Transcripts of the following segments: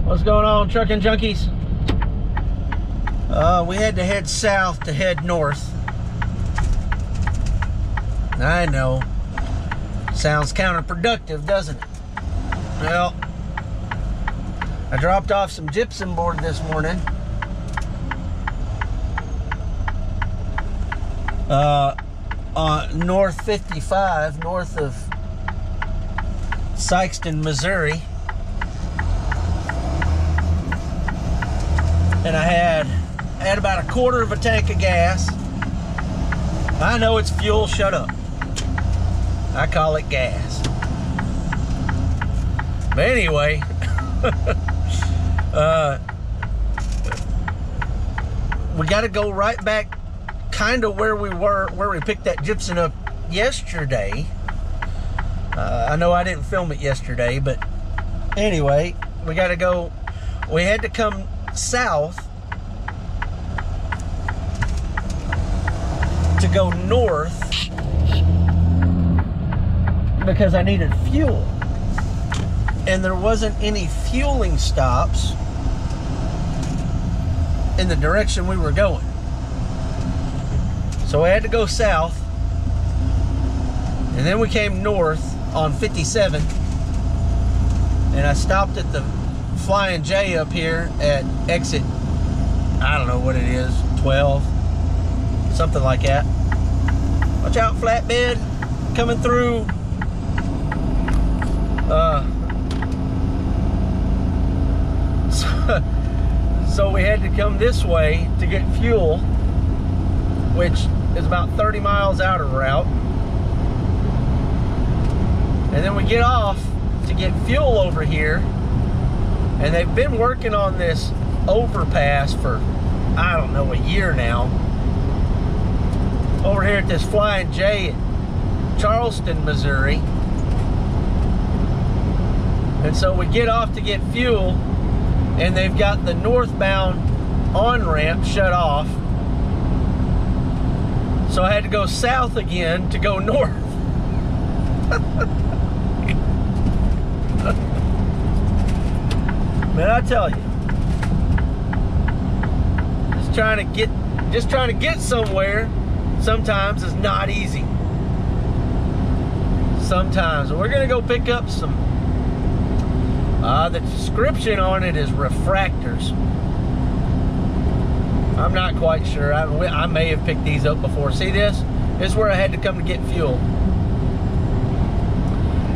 What's going on, trucking junkies? We had to head south to head north. I know. Sounds counterproductive, doesn't it? Well, I dropped off some gypsum board this morning. On North 55, north of Sikeston, Missouri. And I had about a quarter of a tank of gas. I know it's fuel, shut up. I call it gas. But anyway, we got to go right back kind of where we were, where we picked that gypsum up yesterday. I know I didn't film it yesterday, but anyway, we got to go. We had to come south to go north because I needed fuel, and there wasn't any fueling stops in the direction we were going. So I had to go south, and then we came north on 57, and I stopped at the Flying J up here at exit, I don't know what it is, 12, something like that. Watch out, flatbed coming through. So we had to come this way to get fuel, which is about 30 miles out of route. And then we get off to get fuel over here. And they've been working on this overpass for, I don't know, a year now. Over here at this Flying J at Charleston, Missouri. And so we get off to get fuel, and they've got the northbound on-ramp shut off. So I had to go south again to go north. Man, I tell you, just trying to get somewhere sometimes is not easy. Sometimes. We're gonna go pick up some. The description on it is refractors. I'm not quite sure. I may have picked these up before. See this? This is where I had to come to get fuel.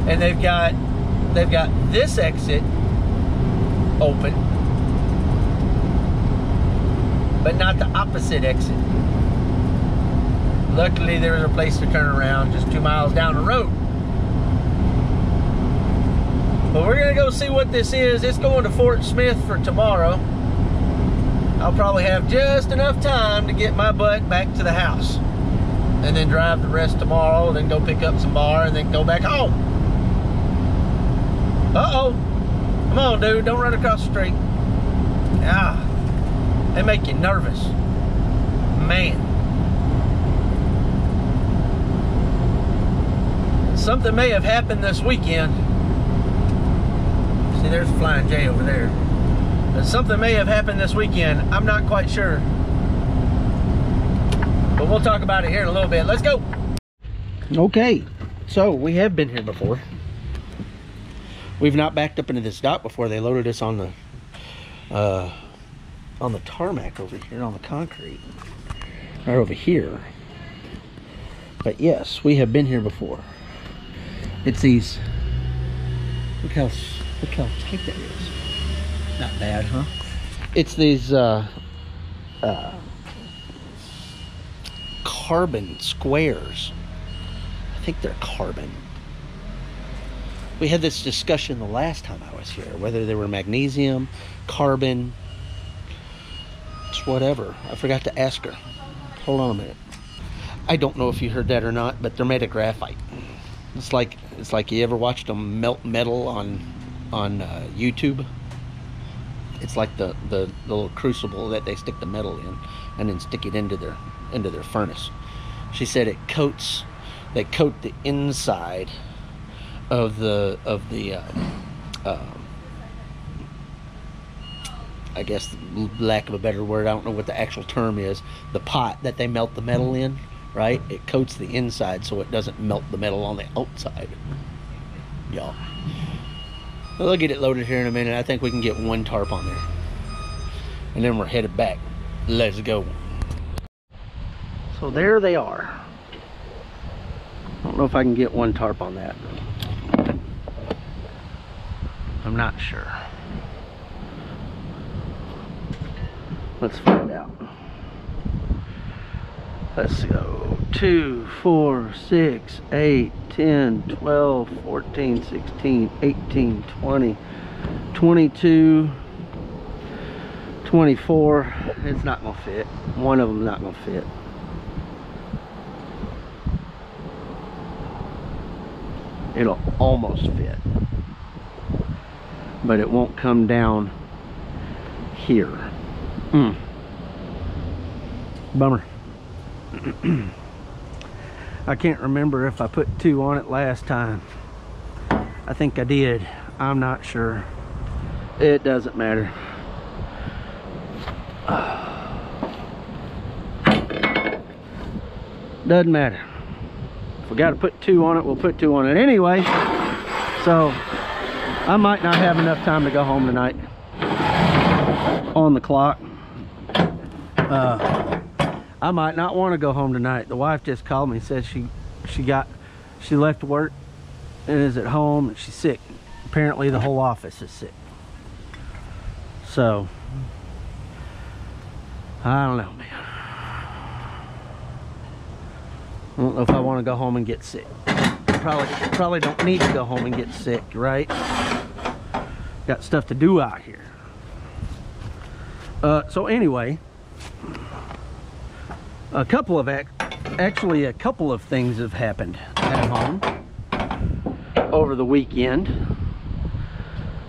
And they've got this exit open, but not the opposite exit. Luckily, there was a place to turn around just 2 miles down the road. But we're gonna go see what this is. It's going to Fort Smith for tomorrow. I'll probably have just enough time to get my butt back to the house, and then drive the rest tomorrow, and then go pick up some bar, and then go back home. Uh-oh. Come on, dude, don't run across the street. Ah, they make you nervous. Man. Something may have happened this weekend. See, there's a Flying J over there. But something may have happened this weekend. I'm not quite sure. But we'll talk about it here in a little bit. Let's go. Okay, so we have been here before. We've not backed up into this dock before. They loaded us on the tarmac over here, on the concrete. Right over here. But yes, we have been here before. It's these, look how tight that is. Not bad, huh? It's these carbon squares. I think they're carbon. We had this discussion the last time I was here, whether they were magnesium, carbon, just whatever. I forgot to ask her. Hold on a minute. I don't know if you heard that or not, but they're made of graphite. It's like you ever watched them melt metal on YouTube. It's like the little crucible that they stick the metal in, and then stick it into their furnace. She said they coat the inside of the I guess, lack of a better word, I don't know what the actual term is, the pot that they melt the metal in, right? It coats the inside so it doesn't melt the metal on the outside. Y'all. We'll get it loaded here in a minute. I think we can get one tarp on there. And then we're headed back. Let's go. So there they are. I don't know if I can get one tarp on that. I'm not sure. Let's find out. Let's go. 2, 4, 6, 8, 10, 12, 14, 16, 18, 20, 22, 24. It's not gonna fit. One of them's not gonna fit. It'll almost fit, but it won't come down here. Bummer. I can't remember if I put 2 on it last time. I think I did. I'm not sure. It doesn't matter. Doesn't matter. If we got to put 2 on it, we'll put 2 on it anyway. So I might not have enough time to go home tonight. On the clock. I might not want to go home tonight. The wife just called me and said she left work and is at home and she's sick. Apparently the whole office is sick. So I don't know, man. I don't know if I want to go home and get sick. Probably don't need to go home and get sick, right? Got stuff to do out here. So anyway, actually a couple of things have happened at home over the weekend.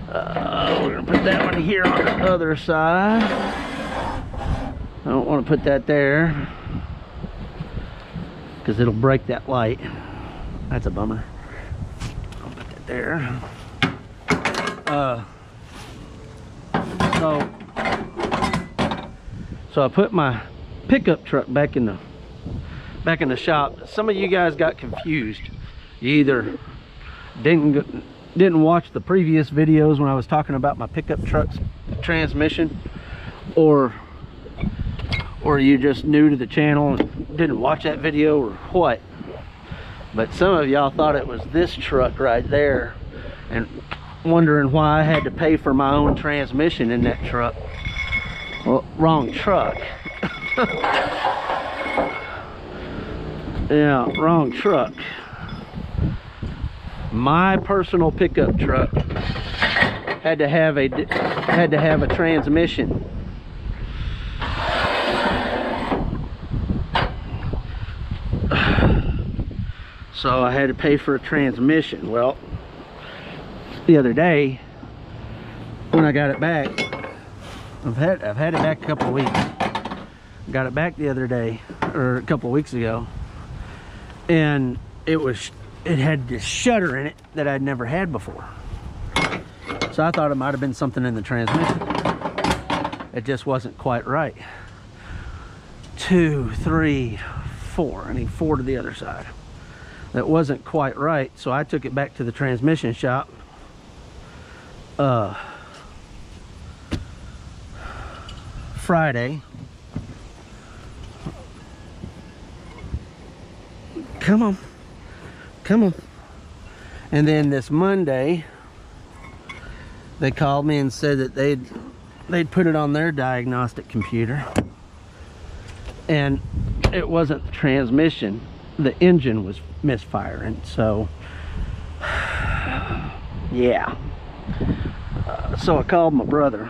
We're gonna put that one here on the other side. I don't want to put that there because it'll break that light. That's a bummer. I'll put that there. So I put my pickup truck back in the shop. Some of you guys got confused. You either didn't watch the previous videos when I was talking about my pickup truck's transmission, or you just new to the channel and didn't watch that video, or what. But some of y'all thought it was this truck right there and wondering why I had to pay for my own transmission in that truck. Well, wrong truck. Yeah, wrong truck. My personal pickup truck had to have a transmission. So I had to pay for a transmission. Well, the other day when I got it back, I've had it back a couple of weeks. Got it back the other day, or a couple of weeks ago, and it had this shutter in it that I'd never had before. So I thought it might have been something in the transmission. It just wasn't quite right. 2, 3, 4. I need 4 to the other side. That wasn't quite right, so I took it back to the transmission shop. Friday. Come on. And then this Monday, they called me and said that they'd put it on their diagnostic computer, and it wasn't the transmission, the engine was misfiring. So yeah, so I called my brother,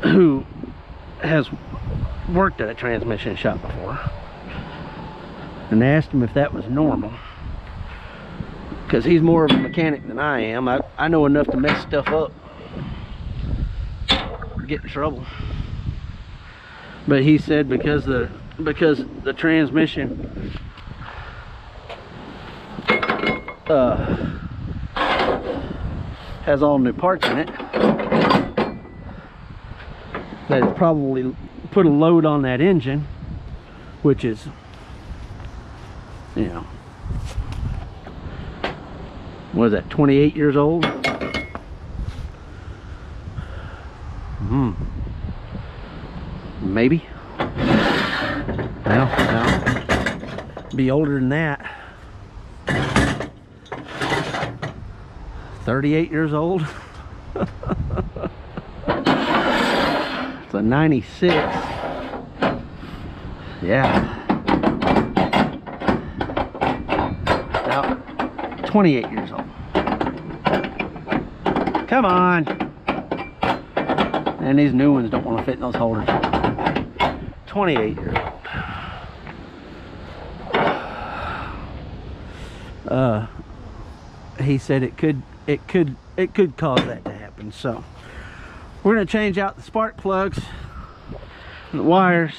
who has worked at a transmission shop before, and asked him if that was normal, because he's more of a mechanic than I am. I know enough to mess stuff up, get in trouble. But he said because the transmission has all new parts in it, that it's probably put a load on that engine, which is, you know, what is that, 28 years old? Maybe. No, be older than that. 38 years old. It's a 96. Yeah. Now, 28 years old. Come on. And these new ones don't want to fit in those holders. 28 years old. He said it could cause that to happen. So we're going to change out the spark plugs and the wires,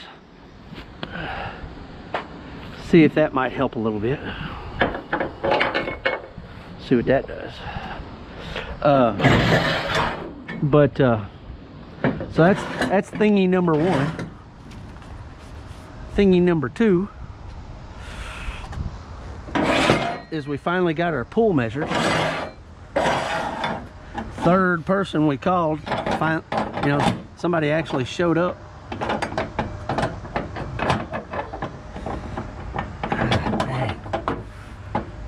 see if that might help a little bit, see what that does. So that's thingy number one. Thingy number two is we finally got our pull measured. Third person we called, you know, somebody actually showed up.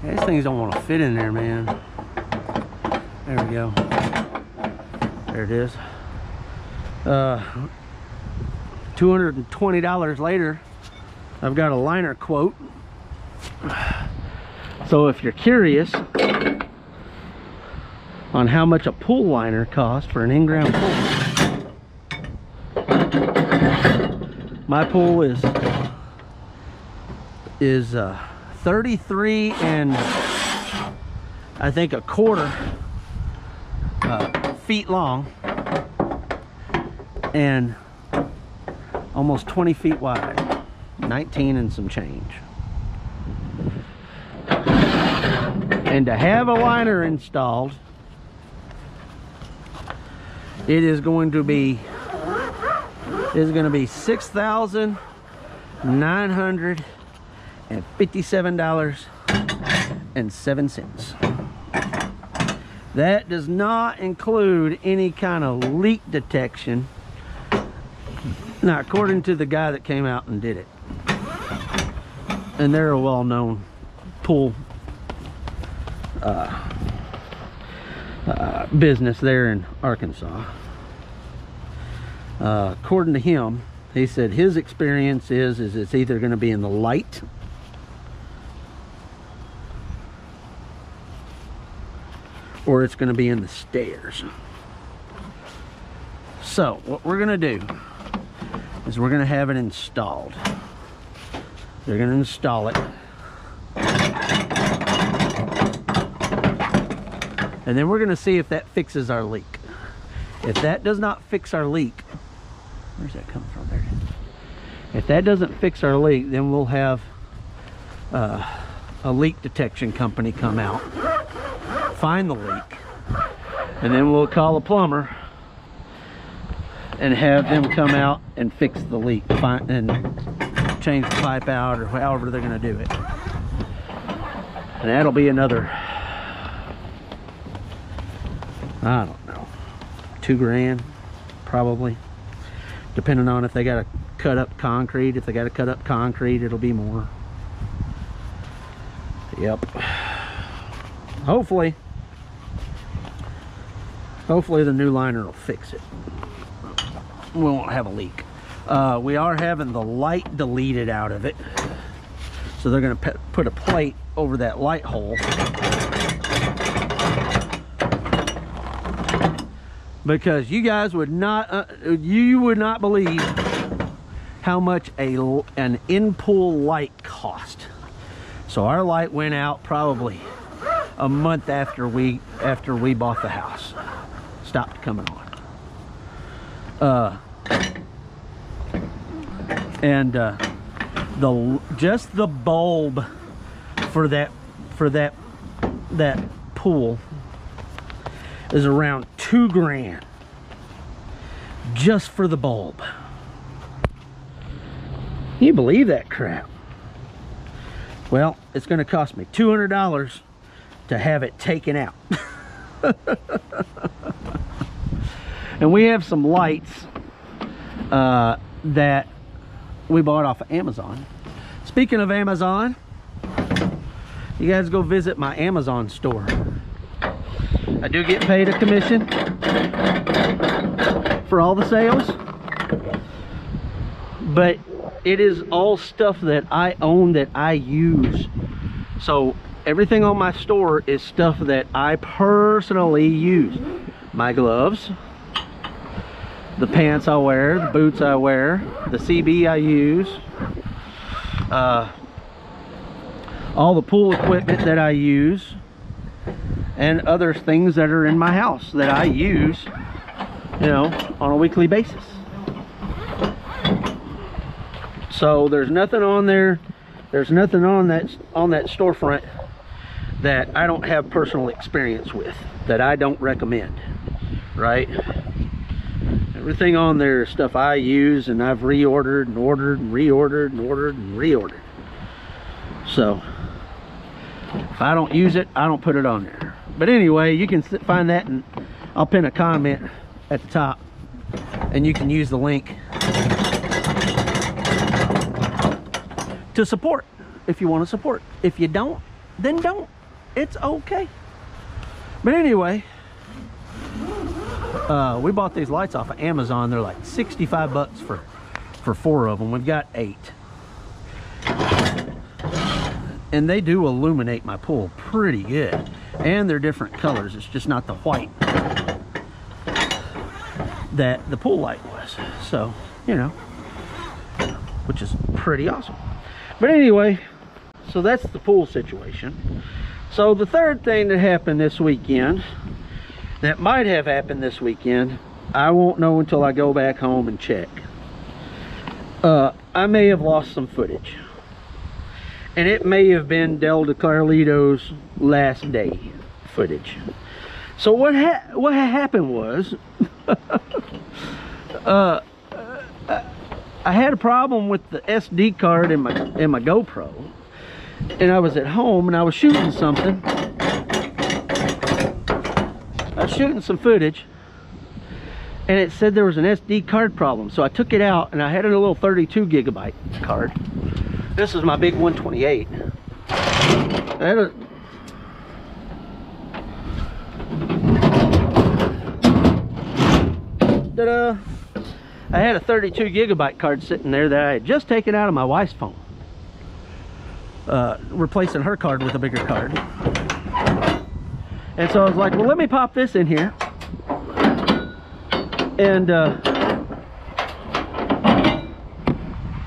These things don't want to fit in there, man. There we go. There it is. $220 later, I've got a liner quote. So if you're curious on how much a pull liner costs for an in-ground pull, my pull is 33 and I think a quarter feet long and almost 20 feet wide, 19 and some change. And to have a liner installed, it is going to be $6,957.07. That does not include any kind of leak detection. Now, according to the guy that came out and did it, and they're a well-known pool business there in Arkansas. According to him, he said his experience is it's either going to be in the light or it's going to be in the stairs. So what we're going to do is we're going to have it installed. They're going to install it, and then we're going to see if that fixes our leak. If that does not fix our leak, where's that coming from? There it is. If that doesn't fix our leak, then we'll have a leak detection company come out, find the leak, and then we'll call a plumber and have them come out and fix the leak, and change the pipe out, or however they're going to do it. And that'll be another, I don't know, $2 grand probably, depending on if they got to cut up concrete. If they got to cut up concrete, it'll be more. Yep. Hopefully the new liner will fix it. We won't have a leak. We are having the light deleted out of it, so they're going to put a plate over that light hole, because you guys would not believe how much an in-pool light cost. So our light went out probably a month after we bought the house. Stopped coming on. And just the bulb for that pool is around $2 grand. just for the bulb. Can you believe that crap? Well, it's going to cost me $200 to have it taken out. And we have some lights that we bought off of Amazon. Speaking of Amazon, you guys go visit my Amazon store. I do get paid a commission for all the sales, but it is all stuff that I own, that I use. So everything on my store is stuff that I personally use. My gloves, the pants I wear, the boots I wear, the CB I use, all the pool equipment that I use, and other things that are in my house that I use, you know, on a weekly basis. So there's nothing on there, there's nothing on that storefront that I don't have personal experience with, that I don't recommend, right? Everything on there is stuff I use, and I've reordered and ordered and reordered and ordered and reordered. So if I don't use it, I don't put it on there. But anyway, you can find that, and I'll pin a comment at the top, and you can use the link to support if you want to support. If you don't, then don't. It's okay. But anyway, we bought these lights off of Amazon. They're like 65 bucks for 4 of them. We've got 8. And they do illuminate my pool pretty good. And they're different colors. It's just not the white that the pool light was. So, you know, which is pretty awesome. But anyway, so that's the pool situation. So the third thing that happened this weekend, that might have happened this weekend, I won't know until I go back home and check. I may have lost some footage. And it may have been Del DeCarlito's last day footage. So what happened was, I had a problem with the SD card in my GoPro, and I was at home and I was shooting something. I was shooting some footage, and it said there was an SD card problem. So I took it out, and I had a little 32 gigabyte card. This is my big 128. I had a ta-da! I had a 32 gigabyte card sitting there that I had just taken out of my wife's phone, replacing her card with a bigger card. And so I was like, well, let me pop this in here and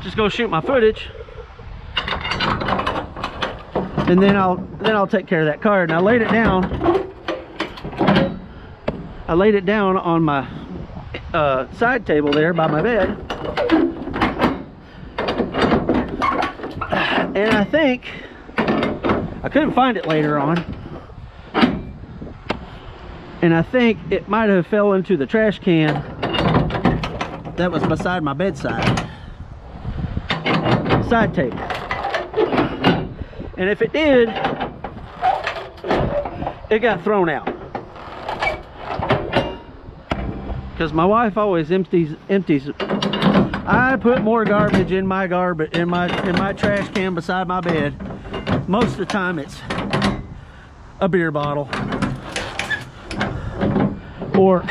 just go shoot my footage, and then I'll take care of that card. And I laid it down on my side table there by my bed, and I think I couldn't find it later on, and I think it might have fell into the trash can that was beside my bedside side table. And if it did, it got thrown out, because my wife always empties. I put more garbage in my trash can beside my bed. Most of the time it's a beer bottle or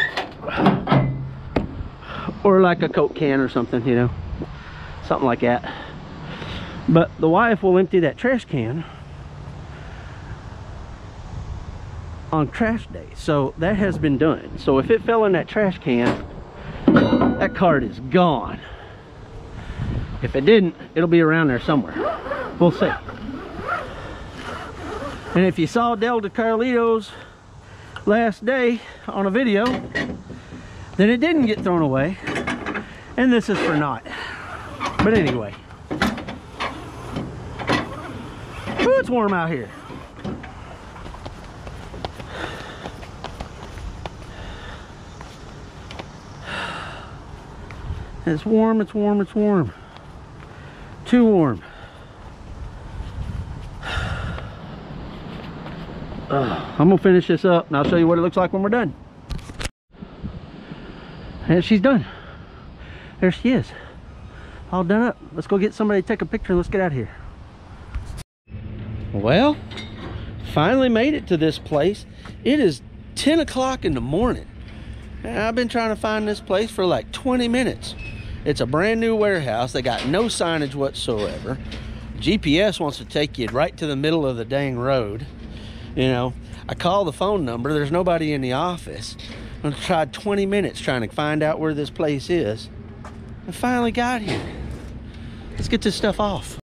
like a Coke can or something, you know, something like that. But the wife will empty that trash can on trash day. So that has been done. So if it fell in that trash can, that card is gone. If it didn't, it'll be around there somewhere. We'll see. And if you saw Del DeCarlito's last day on a video, then it didn't get thrown away. And this is for naught. But anyway. Ooh, it's warm out here. It's warm, it's warm, it's warm. Too warm. I'm gonna finish this up and I'll show you what it looks like when we're done. And she's done. There she is. All done up. Let's go get somebody to take a picture and let's get out of here. Well, finally made it to this place. It is 10 o'clock in the morning. And I've been trying to find this place for like 20 minutes. It's a brand new warehouse. They got no signage whatsoever. GPS wants to take you right to the middle of the dang road. You know, I call the phone number. There's nobody in the office. I tried 20 minutes trying to find out where this place is. I finally got here. Let's get this stuff off.